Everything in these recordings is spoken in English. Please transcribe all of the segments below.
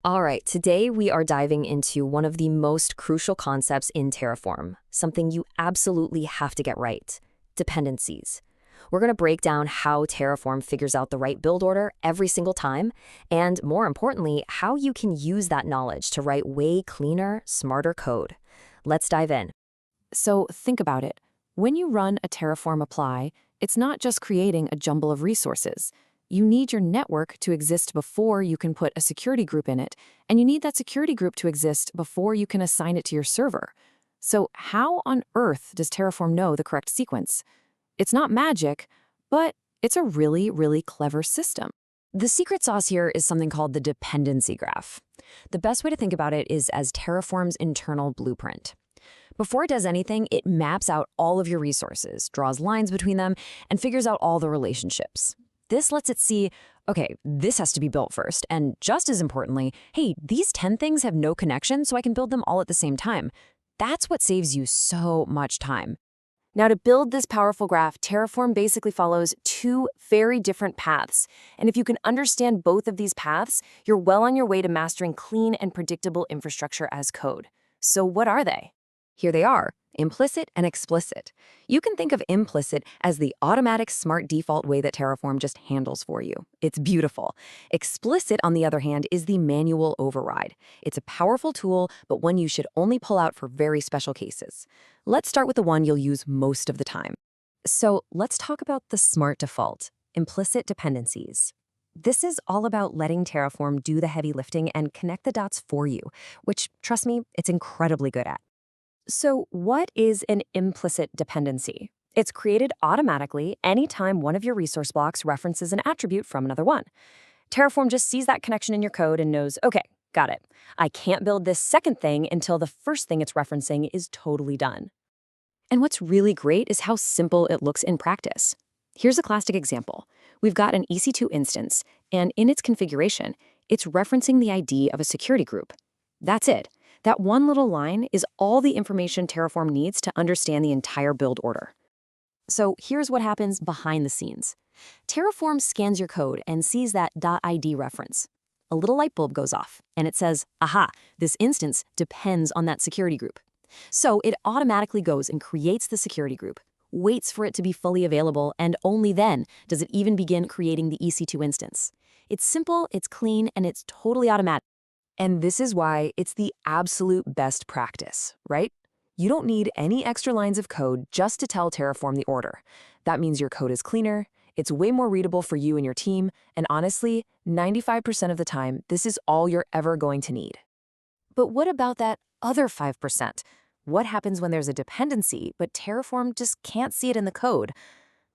All right, today we are diving into one of the most crucial concepts in Terraform, something you absolutely have to get right: dependencies. We're going to break down how Terraform figures out the right build order every single time, and more importantly, how you can use that knowledge to write way cleaner, smarter code. Let's dive in. So think about it. When you run a Terraform apply, it's not just creating a jumble of resources. You need your network to exist before you can put a security group in it, and you need that security group to exist before you can assign it to your server. So how on earth does Terraform know the correct sequence? It's not magic, but it's a really, really clever system. The secret sauce here is something called the dependency graph. The best way to think about it is as Terraform's internal blueprint. Before it does anything, it maps out all of your resources, draws lines between them, and figures out all the relationships. This lets it see, okay, this has to be built first, and just as importantly, hey, these 10 things have no connection, so I can build them all at the same time. That's what saves you so much time. Now, to build this powerful graph, Terraform basically follows two very different paths. And if you can understand both of these paths, you're well on your way to mastering clean and predictable infrastructure as code. So what are they? Here they are: implicit and explicit. You can think of implicit as the automatic smart default way that Terraform just handles for you. It's beautiful. Explicit, on the other hand, is the manual override. It's a powerful tool, but one you should only pull out for very special cases. Let's start with the one you'll use most of the time. So let's talk about the smart default: implicit dependencies. This is all about letting Terraform do the heavy lifting and connect the dots for you, which, trust me, it's incredibly good at. So what is an implicit dependency? It's created automatically anytime one of your resource blocks references an attribute from another one. Terraform just sees that connection in your code and knows, okay, got it. I can't build this second thing until the first thing it's referencing is totally done. And what's really great is how simple it looks in practice. Here's a classic example. We've got an EC2 instance, and in its configuration, it's referencing the ID of a security group. That's it. That one little line is all the information Terraform needs to understand the entire build order. So here's what happens behind the scenes. Terraform scans your code and sees that .id reference. A little light bulb goes off, and it says, aha, this instance depends on that security group. So it automatically goes and creates the security group, waits for it to be fully available, and only then does it even begin creating the EC2 instance. It's simple, it's clean, and it's totally automatic. And this is why it's the absolute best practice, right? You don't need any extra lines of code just to tell Terraform the order. That means your code is cleaner, it's way more readable for you and your team, and honestly, 95% of the time, this is all you're ever going to need. But what about that other 5%? What happens when there's a dependency, but Terraform just can't see it in the code?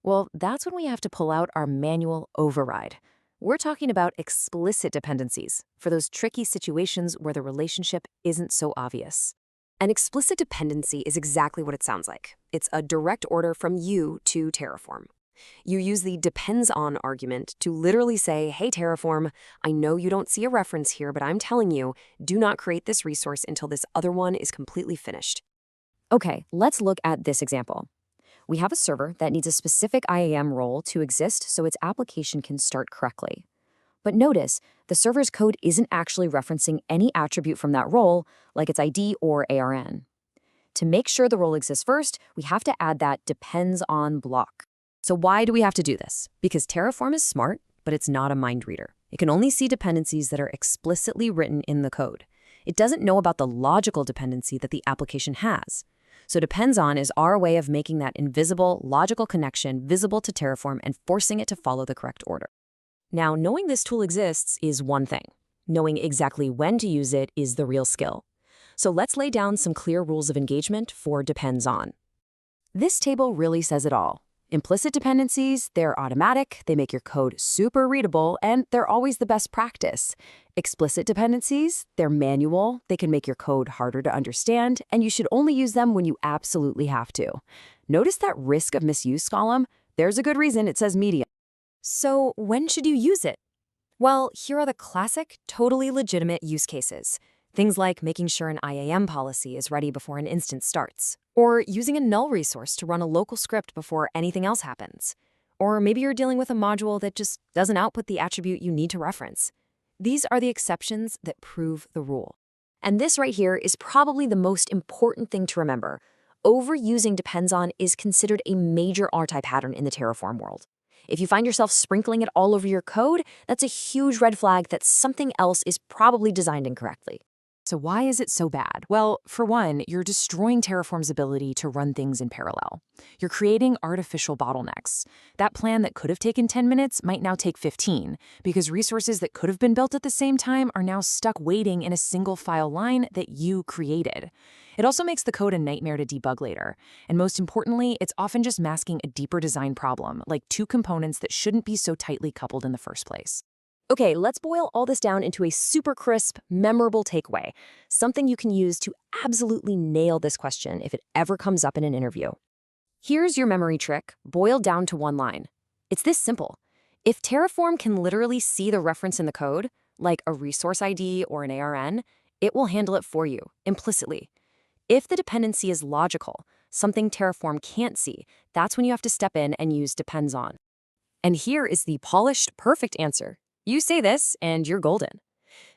Well, that's when we have to pull out our manual override. We're talking about explicit dependencies for those tricky situations where the relationship isn't so obvious. An explicit dependency is exactly what it sounds like. It's a direct order from you to Terraform. You use the depends on argument to literally say, hey, Terraform, I know you don't see a reference here, but I'm telling you, do not create this resource until this other one is completely finished. Okay, let's look at this example. We have a server that needs a specific IAM role to exist so its application can start correctly. But notice, the server's code isn't actually referencing any attribute from that role, like its ID or ARN. To make sure the role exists first, we have to add that depends on block. So why do we have to do this? Because Terraform is smart, but it's not a mind reader. It can only see dependencies that are explicitly written in the code. It doesn't know about the logical dependency that the application has. So depends on is our way of making that invisible, logical connection visible to Terraform and forcing it to follow the correct order. Now, knowing this tool exists is one thing. Knowing exactly when to use it is the real skill. So let's lay down some clear rules of engagement for depends on. This table really says it all. Implicit dependencies, they're automatic, they make your code super readable, and they're always the best practice. Explicit dependencies, they're manual, they can make your code harder to understand, and you should only use them when you absolutely have to. Notice that risk of misuse column? There's a good reason it says medium. So when should you use it? Well, here are the classic, totally legitimate use cases. Things like making sure an IAM policy is ready before an instance starts, or using a null resource to run a local script before anything else happens. Or maybe you're dealing with a module that just doesn't output the attribute you need to reference. These are the exceptions that prove the rule. And this right here is probably the most important thing to remember. Overusing depends on is considered a major anti-pattern in the Terraform world. If you find yourself sprinkling it all over your code, that's a huge red flag that something else is probably designed incorrectly. So why is it so bad? Well, for one, you're destroying Terraform's ability to run things in parallel. You're creating artificial bottlenecks. That plan that could have taken 10 minutes might now take 15, because resources that could have been built at the same time are now stuck waiting in a single file line that you created. It also makes the code a nightmare to debug later. And most importantly, it's often just masking a deeper design problem, like two components that shouldn't be so tightly coupled in the first place. Okay, let's boil all this down into a super crisp, memorable takeaway, something you can use to absolutely nail this question if it ever comes up in an interview. Here's your memory trick, boiled down to one line. It's this simple. If Terraform can literally see the reference in the code, like a resource ID or an ARN, it will handle it for you, implicitly. If the dependency is logical, something Terraform can't see, that's when you have to step in and use depends on. And here is the polished, perfect answer. You say this, and you're golden.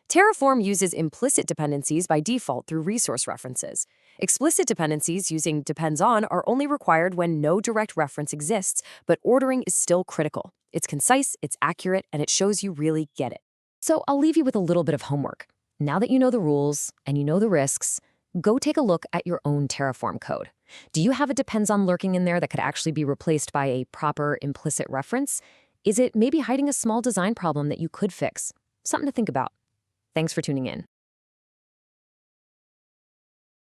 Terraform uses implicit dependencies by default through resource references. Explicit dependencies using depends on are only required when no direct reference exists, but ordering is still critical. It's concise, it's accurate, and it shows you really get it. So I'll leave you with a little bit of homework. Now that you know the rules and you know the risks, go take a look at your own Terraform code. Do you have a depends on lurking in there that could actually be replaced by a proper implicit reference? Is it maybe hiding a small design problem that you could fix? Something to think about. Thanks for tuning in.